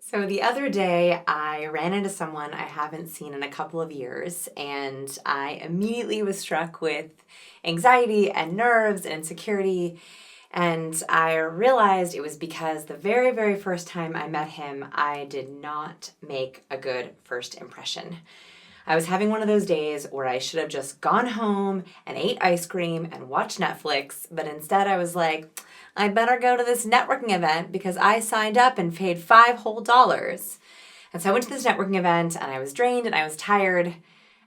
So the other day, I ran into someone I haven't seen in a couple of years, and I immediately was struck with anxiety and nerves and insecurity. And I realized it was because the very, very first time I met him, I did not make a good first impression. I was having one of those days where I should have just gone home and ate ice cream and watched Netflix, but instead I was like, I better go to this networking event because I signed up and paid $5 whole. And so I went to this networking event and I was drained and I was tired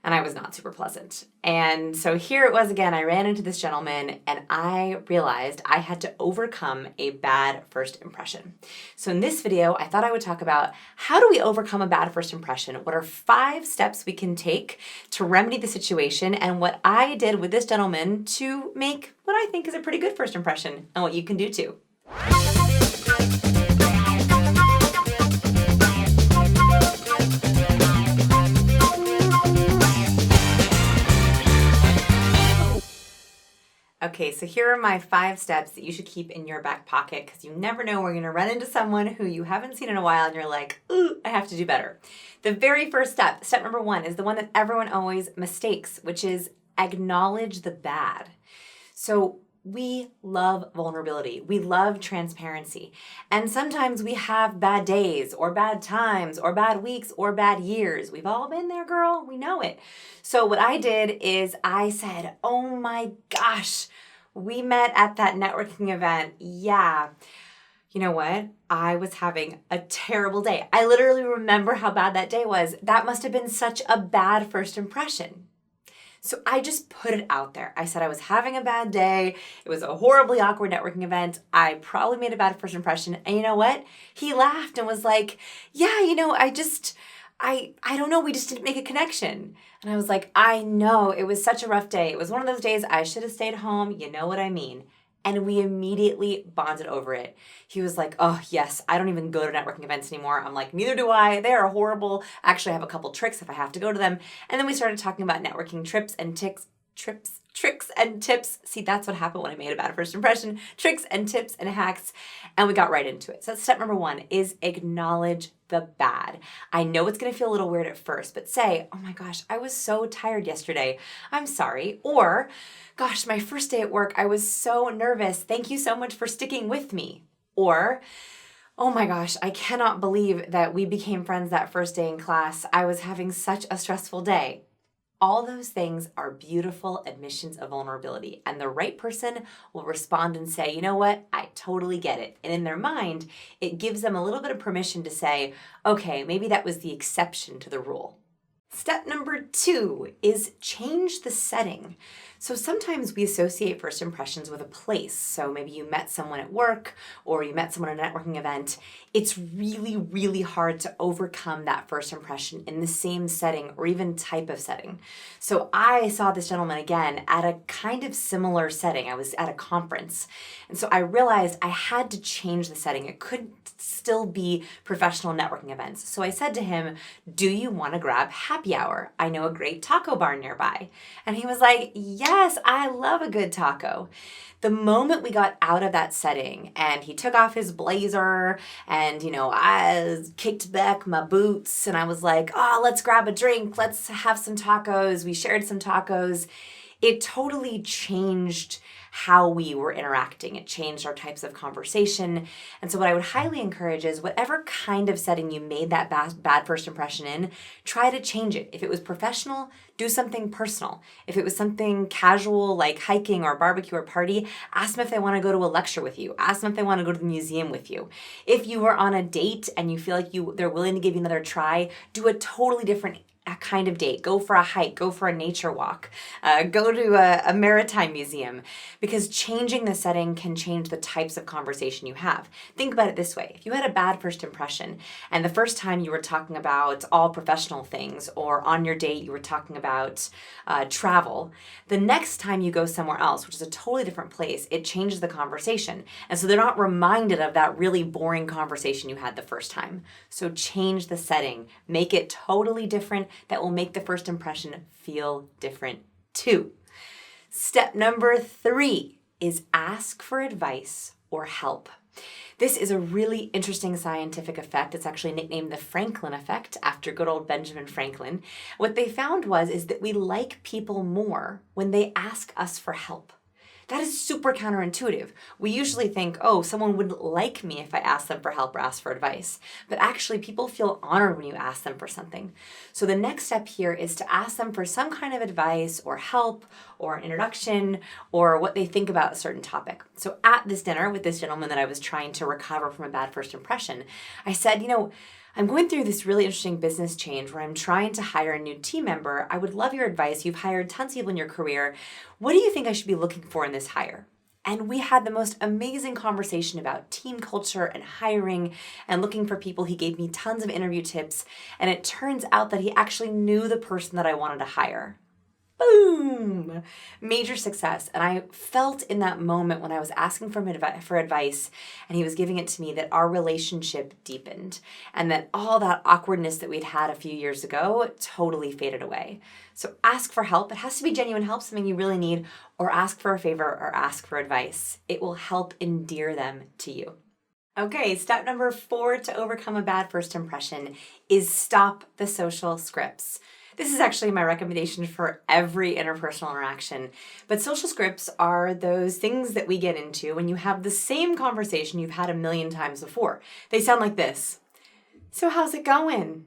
and I was not super pleasant. And so here it was again. I ran into this gentleman and I realized I had to overcome a bad first impression. So in this video, I thought I would talk about how do we overcome a bad first impression? What are 5 steps we can take to remedy the situation, and what I did with this gentleman to make what I think is a pretty good first impression, and what you can do too. Okay, so here are my 5 steps that you should keep in your back pocket because you never know where you're going to run into someone who you haven't seen in a while and you're like, ooh, I have to do better. The very first step, step number 1, is the one that everyone always mistakes, which is acknowledge the bad. So we love vulnerability. We love transparency. And sometimes we have bad days or bad times or bad weeks or bad years. We've all been there, girl. We know it. So what I did is I said, oh my gosh, we met at that networking event. Yeah. You know what? I was having a terrible day. I literally remember how bad that day was. That must have been such a bad first impression. So I just put it out there. I said I was having a bad day. It was a horribly awkward networking event. I probably made a bad first impression. And you know what? He laughed and was like, yeah, I don't know. We just didn't make a connection. And I was like, I know. It was such a rough day. It was one of those days I should have stayed home. You know what I mean? And we immediately bonded over it. He was like, oh, yes, I don't even go to networking events anymore. I'm like, neither do I. They are horrible. Actually, I have a couple tricks if I have to go to them. And then we started talking about networking tricks and tips. See, that's what happened when I made a bad first impression. Tricks and tips and hacks. And we got right into it. So that's step number 1 is acknowledge the bad. I know it's going to feel a little weird at first, but say, oh my gosh, I was so tired yesterday. I'm sorry. Or, gosh, my first day at work, I was so nervous. Thank you so much for sticking with me. Or, oh my gosh, I cannot believe that we became friends that first day in class. I was having such a stressful day. All those things are beautiful admissions of vulnerability, and the right person will respond and say, you know what, I totally get it. And in their mind, it gives them a little bit of permission to say, okay, maybe that was the exception to the rule. Step number 2 is change the setting. So sometimes we associate first impressions with a place. So maybe you met someone at work or you met someone at a networking event. It's really, really hard to overcome that first impression in the same setting or even type of setting. So I saw this gentleman again at a kind of similar setting. I was at a conference. And so I realized I had to change the setting. It couldn't still be professional networking events. So I said to him, do you want to grab happy hour? I know a great taco bar nearby. And he was like, yes, I love a good taco. The moment we got out of that setting and he took off his blazer and, I kicked back my boots and I was like, oh, let's grab a drink. Let's have some tacos. We shared some tacos. It totally changed how we were interacting. It changed our types of conversation. And so what I would highly encourage is whatever kind of setting you made that bad first impression in, try to change it. If it was professional, do something personal. If it was something casual like hiking or barbecue or party, ask them if they want to go to a lecture with you. Ask them if they want to go to the museum with you. If you were on a date and you feel like they're willing to give you another try, do a totally different kind of date. Go for a hike, go for a nature walk, go to a maritime museum, because changing the setting can change the types of conversation you have. Think about it this way. If you had a bad first impression and the first time you were talking about all professional things, or on your date you were talking about travel, the next time you go somewhere else, which is a totally different place, it changes the conversation. And so they're not reminded of that really boring conversation you had the first time. So change the setting, make it totally different. That will make the first impression feel different too. Step number 3 is ask for advice or help. This is a really interesting scientific effect. It's actually nicknamed the Franklin effect after good old Benjamin Franklin. What they found is that we like people more when they ask us for help. That is super counterintuitive. We usually think, oh, someone wouldn't like me if I asked them for help or asked for advice. But actually, people feel honored when you ask them for something. So the next step here is to ask them for some kind of advice or help or an introduction or what they think about a certain topic. So at this dinner with this gentleman that I was trying to recover from a bad first impression, I said, I'm going through this really interesting business change where I'm trying to hire a new team member. I would love your advice. You've hired tons of people in your career. What do you think I should be looking for in this hire? And we had the most amazing conversation about team culture and hiring and looking for people. He gave me tons of interview tips. And it turns out that he actually knew the person that I wanted to hire. Boom! Major success. And I felt in that moment when I was asking for advice and he was giving it to me that our relationship deepened and that all that awkwardness that we'd had a few years ago totally faded away. So ask for help. It has to be genuine help, something you really need, or ask for a favor or ask for advice. It will help endear them to you. Okay, step number 4 to overcome a bad first impression is stop the social scripts. This is actually my recommendation for every interpersonal interaction. But social scripts are those things that we get into when you have the same conversation you've had a million times before. They sound like this. So how's it going?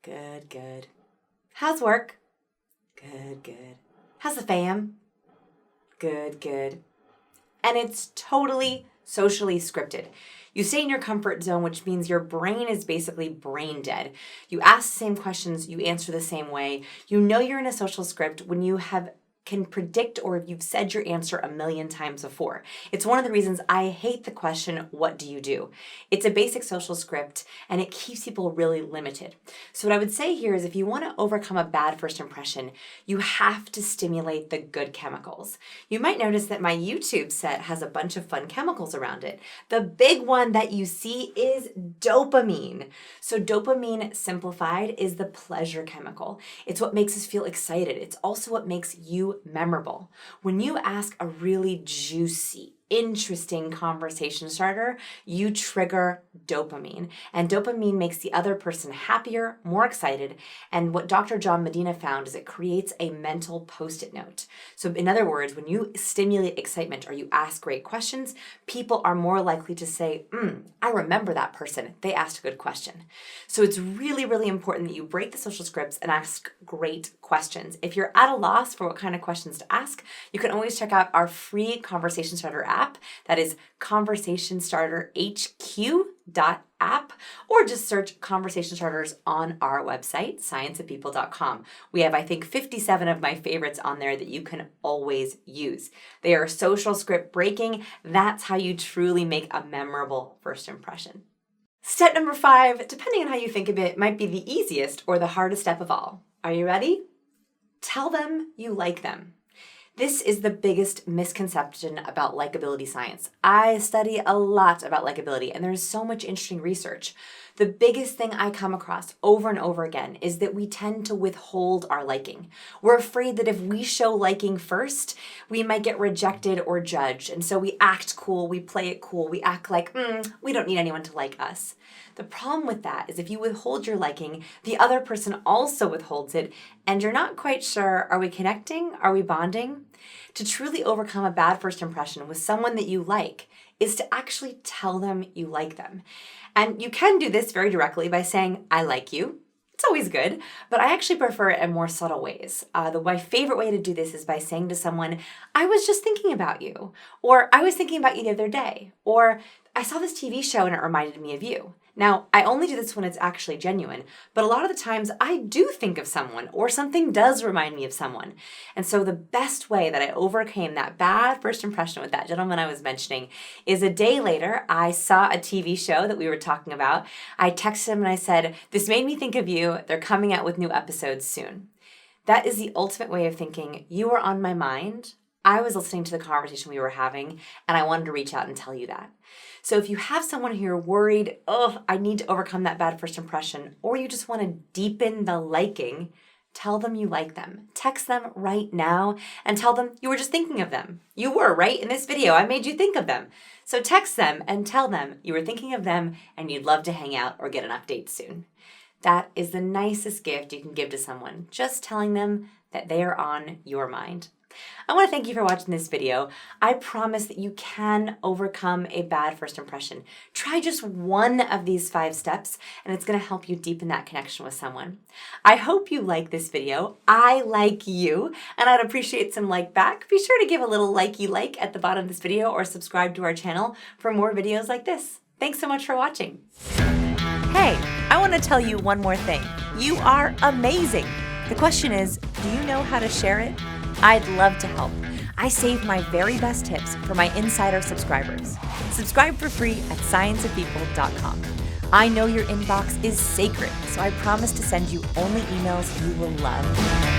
Good, good. How's work? Good, good. How's the fam? Good, good. And it's totally socially scripted. You stay in your comfort zone, which means your brain is basically brain dead. You ask the same questions, you answer the same way. You know you're in a social script when you can predict or if you've said your answer a million times before. It's one of the reasons I hate the question, what do you do? It's a basic social script and it keeps people really limited. So what I would say here is if you want to overcome a bad first impression, you have to stimulate the good chemicals. You might notice that my YouTube set has a bunch of fun chemicals around it. The big one that you see is dopamine. So dopamine simplified is the pleasure chemical. It's what makes us feel excited. It's also what makes you memorable. When you ask a really juicy, interesting conversation starter, you trigger dopamine. And dopamine makes the other person happier, more excited. And what Dr. John Medina found is it creates a mental post-it note. So in other words, when you stimulate excitement or you ask great questions, people are more likely to say, I remember that person. They asked a good question. So it's really, really important that you break the social scripts and ask great questions. If you're at a loss for what kind of questions to ask, you can always check out our free conversation starter app. That is conversationstarterhq.app, or just search conversation starters on our website, scienceofpeople.com. We have, I think, 57 of my favorites on there that you can always use. They are social script breaking. That's how you truly make a memorable first impression. Step number 5, depending on how you think of it, might be the easiest or the hardest step of all. Are you ready? Tell them you like them. This is the biggest misconception about likability science. I study a lot about likability, and there's so much interesting research. The biggest thing I come across over and over again is that we tend to withhold our liking. We're afraid that if we show liking first, we might get rejected or judged. And so we act cool, we play it cool, we act like, we don't need anyone to like us. The problem with that is if you withhold your liking, the other person also withholds it, and you're not quite sure, are we connecting? Are we bonding? To truly overcome a bad first impression with someone that you like is to actually tell them you like them. And you can do this very directly by saying, I like you. It's always good, but I actually prefer it in more subtle ways. My favorite way to do this is by saying to someone, I was just thinking about you, or I was thinking about you the other day, or I saw this TV show and it reminded me of you. Now, I only do this when it's actually genuine, but a lot of the times I do think of someone or something does remind me of someone. And so the best way that I overcame that bad first impression with that gentleman I was mentioning is a day later, I saw a TV show that we were talking about. I texted him and I said, this made me think of you. They're coming out with new episodes soon. That is the ultimate way of thinking. You were on my mind. I was listening to the conversation we were having, and I wanted to reach out and tell you that. So if you have someone who you're worried, I need to overcome that bad first impression, or you just want to deepen the liking, tell them you like them. Text them right now and tell them you were just thinking of them. You were, right? In this video, I made you think of them. So text them and tell them you were thinking of them and you'd love to hang out or get an update soon. That is the nicest gift you can give to someone, just telling them that they are on your mind. I want to thank you for watching this video. I promise that you can overcome a bad first impression. Try just one of these 5 steps and it's going to help you deepen that connection with someone. I hope you like this video. I like you and I'd appreciate some like back. Be sure to give a little likey like at the bottom of this video or subscribe to our channel for more videos like this. Thanks so much for watching. Hey, I want to tell you one more thing. You are amazing. The question is, do you know how to share it? I'd love to help. I save my very best tips for my insider subscribers. Subscribe for free at scienceofpeople.com. I know your inbox is sacred, so I promise to send you only emails you will love.